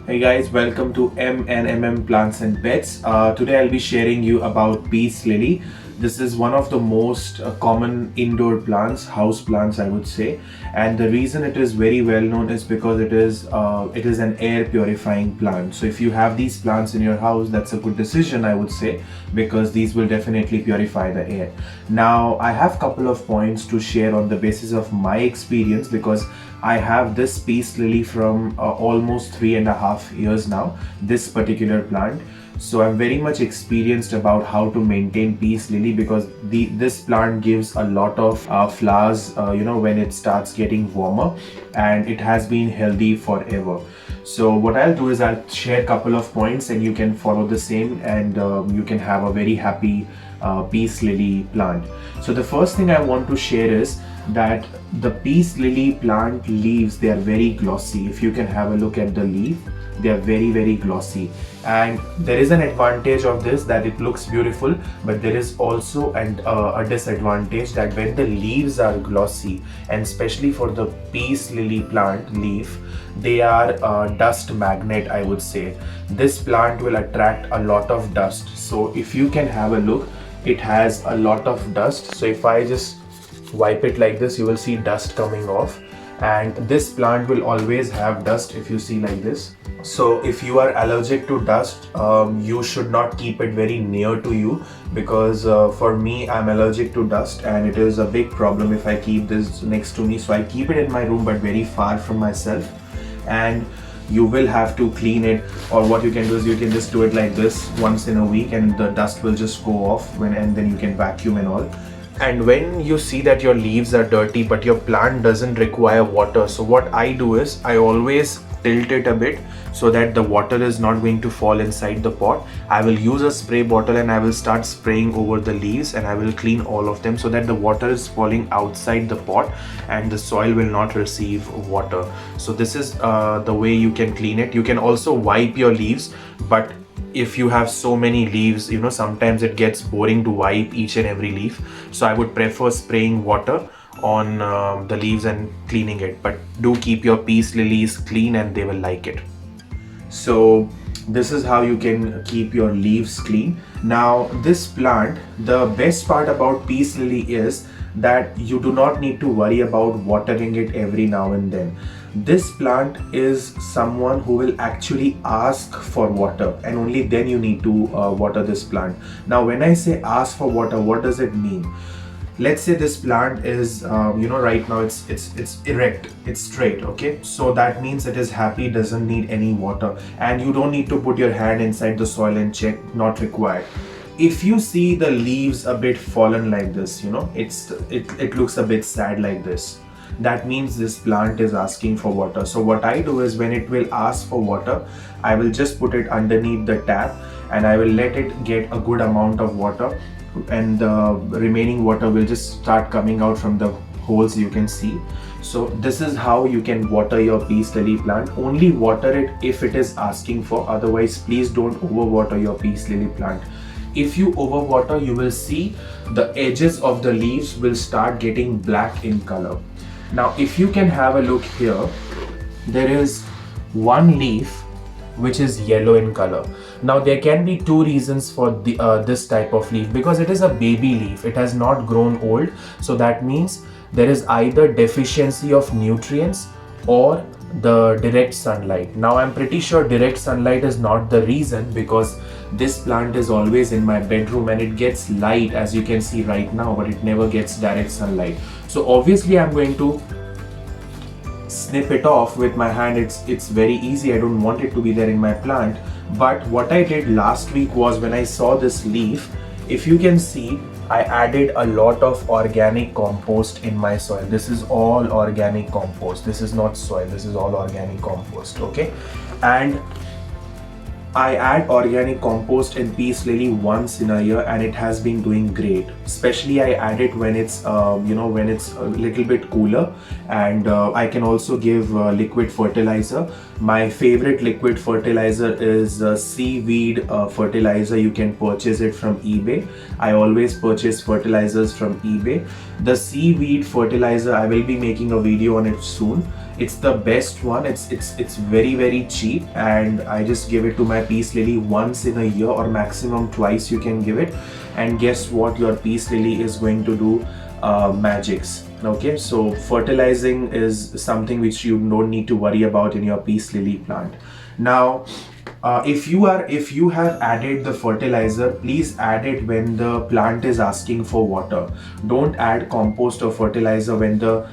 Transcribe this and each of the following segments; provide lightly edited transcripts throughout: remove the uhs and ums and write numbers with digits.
Hey guys, welcome to M&MM Plants and Pets. Today I'll be sharing you about peace lily. This is one of the most common indoor plants, house plants I would say. And the reason it is very well known is because it is an air purifying plant. So if you have these plants in your house, that's a good decision I would say, because these will definitely purify the air. Now I have a couple of points to share on the basis of my experience, because I have this peace lily from almost 3.5 years now, this particular plant. So I'm very much experienced about how to maintain peace lily, because this plant gives a lot of flowers when it starts getting warmer, and it has been healthy forever. So what I'll do is I'll share a couple of points and you can follow the same, and you can have a very happy peace lily plant. So the first thing I want to share is that the peace lily plant leaves, they are very glossy. If you can have a look at the leaf, they are very glossy, and there is an advantage of this, that it looks beautiful, but there is also a disadvantage, that when the leaves are glossy, and especially for the peace lily plant leaf, they are a dust magnet I would say. This plant will attract a lot of dust. So if you can have a look, it has a lot of dust. So if I just wipe it like this, you will see dust coming off, and this plant will always have dust if you see like this. So if you are allergic to dust, you should not keep it very near to you, because for me, I'm allergic to dust and it is a big problem if I keep this next to me. So I keep it in my room but very far from myself, and you will have to clean it, or what you can do is you can just do it like this once in a week, and the dust will just go off and then you can vacuum and all. And when you see that your leaves are dirty but your plant doesn't require water, so what I do is I always tilt it a bit so that the water is not going to fall inside the pot. I will use a spray bottle and I will start spraying over the leaves, and I will clean all of them so that the water is falling outside the pot and the soil will not receive water. So this is the way you can clean it. You can also wipe your leaves, but if you have so many leaves, sometimes it gets boring to wipe each and every leaf. So I would prefer spraying water on the leaves and cleaning it, but do keep your peace lilies clean and they will like it. So this is how you can keep your leaves clean. Now this plant, the best part about peace lily is that you do not need to worry about watering it every now and then. This plant is someone who will actually ask for water, and only then you need to water this plant. Now when I say ask for water, what does it mean? Let's say this plant is right now it's erect, it's straight, okay? So that means it is happy, doesn't need any water, and you don't need to put your hand inside the soil and check, not required. If you see the leaves a bit fallen like this, it looks a bit sad like this, that means this plant is asking for water. So what I do is, when it will ask for water, I will just put it underneath the tap and I will let it get a good amount of water, and the remaining water will just start coming out from the holes you can see. So this is how you can water your peace lily plant. Only water it if it is asking for, otherwise please don't overwater your peace lily plant. If you overwater, you will see the edges of the leaves will start getting black in color. Now if you can have a look here, there is one leaf which is yellow in color. Now there can be two reasons for this type of leaf, because it is a baby leaf, it has not grown old. So that means there is either deficiency of nutrients or the direct sunlight. Now I'm pretty sure direct sunlight is not the reason, because this plant is always in my bedroom and it gets light, as you can see right now, but it never gets direct sunlight. So obviously I'm going to snip it off with my hand. It's very easy, I don't want it to be there in my plant. But what I did last week was, when I saw this leaf, if you can see, I added a lot of organic compost in my soil. This is all organic compost, this is not soil, this is all organic compost, okay? And I add organic compost in peace lily once in a year, and it has been doing great. Especially I add it when it's when it's a little bit cooler, and I can also give liquid fertilizer. My favorite liquid fertilizer is Seaweed Fertilizer. You can purchase it from eBay. I always purchase fertilizers from eBay. The Seaweed Fertilizer, I will be making a video on it soon. It's the best one. It's very cheap, and I just give it to my peace lily once in a year, or maximum twice you can give it. And guess what? Your peace lily is going to do magics. Okay, so fertilizing is something which you don't need to worry about in your peace lily plant. Now, if you have added the fertilizer, please add it when the plant is asking for water. Don't add compost or fertilizer when the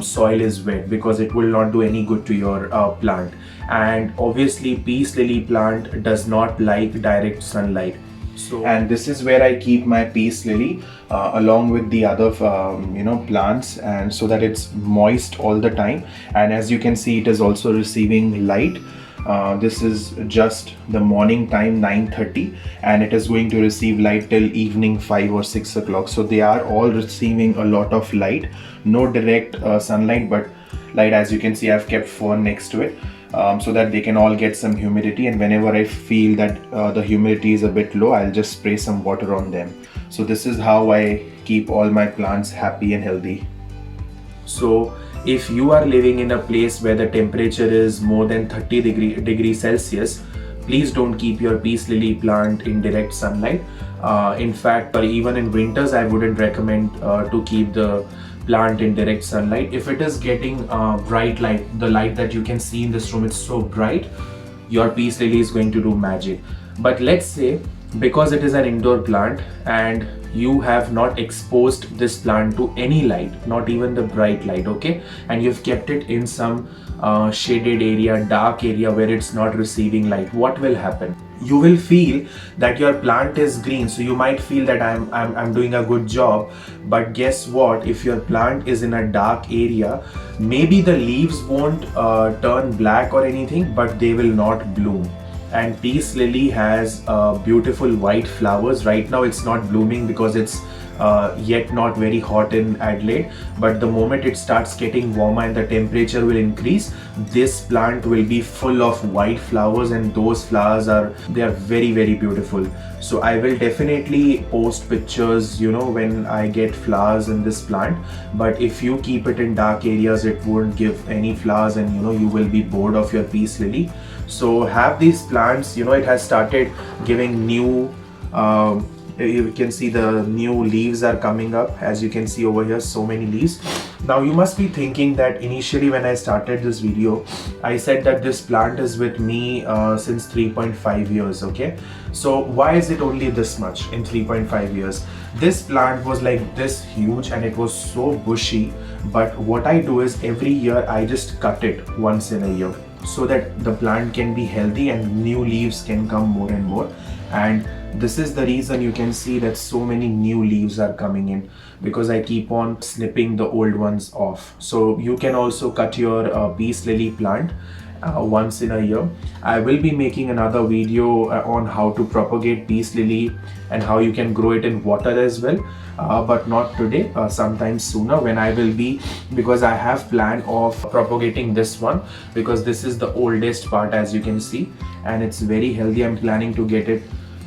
soil is wet, because it will not do any good to your plant. And obviously, peace lily plant does not like direct sunlight. So, and this is where I keep my peace lily along with the other plants, and so that it's moist all the time. And as you can see, it is also receiving light. This is just the morning time, 9:30, and it is going to receive light till evening 5 or 6 o'clock. So they are all receiving a lot of light. No direct sunlight, but light. As you can see, I've kept fern next to it, so that they can all get some humidity. And whenever I feel that the humidity is a bit low, I'll just spray some water on them. So this is how I keep all my plants happy and healthy. So if you are living in a place where the temperature is more than 30 degrees Celsius, please don't keep your peace lily plant in direct sunlight. In fact, even in winters, I wouldn't recommend to keep the plant in direct sunlight. If it is getting bright light, the light that you can see in this room, it's so bright, your peace lily is going to do magic. But let's say, because it is an indoor plant and you have not exposed this plant to any light, not even the bright light, okay, and you've kept it in some shaded area, dark area where it's not receiving light, what will happen? You will feel that your plant is green, so you might feel that I'm doing a good job. But guess what? If your plant is in a dark area, maybe the leaves won't turn black or anything, but they will not bloom. And peace lily has beautiful white flowers. Right now it's not blooming because it's yet not very hot in Adelaide, but the moment it starts getting warmer and the temperature will increase, this plant will be full of white flowers, and those flowers are very beautiful. So I will definitely post pictures, when I get flowers in this plant. But if you keep it in dark areas, it won't give any flowers, and you will be bored of your peace lily. So have these plants, it has started giving new you can see the new leaves are coming up. As you can see over here, so many leaves. Now you must be thinking that initially when I started this video, I said that this plant is with me since 3.5 years, okay? So why is it only this much in 3.5 years? This plant was like this huge and it was so bushy, but what I do is every year I just cut it once in a year, so that the plant can be healthy and new leaves can come more and more. And this is the reason you can see that so many new leaves are coming in, because I keep on snipping the old ones off. So you can also cut your peace lily plant once in a year. I will be making another video on how to propagate peace lily and how you can grow it in water as well, but not today, sometime sooner, when I will be, because I have plan of propagating this one, because this is the oldest part, as you can see, and it's very healthy. I'm planning to get it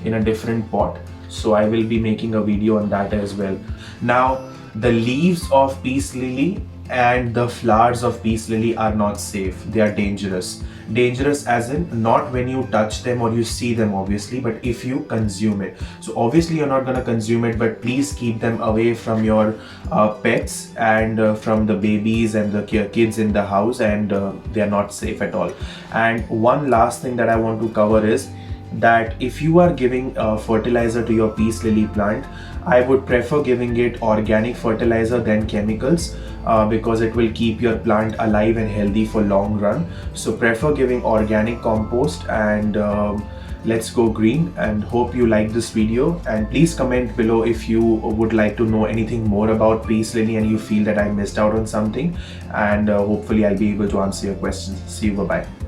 in a different pot, so I will be making a video on that as well. Now, the leaves of peace lily and the flowers of peace lily are not safe. They are dangerous. Dangerous as in not when you touch them or you see them, obviously, but if you consume it. So obviously you're not going to consume it, but please keep them away from your pets and from the babies and the kids in the house, and they are not safe at all. And one last thing that I want to cover is that if you are giving fertilizer to your peace lily plant, I would prefer giving it organic fertilizer than chemicals, because it will keep your plant alive and healthy for long run. So prefer giving organic compost, and let's go green. And hope you like this video, and please comment below if you would like to know anything more about peace lily and you feel that I missed out on something, and hopefully I'll be able to answer your questions. See you, bye bye.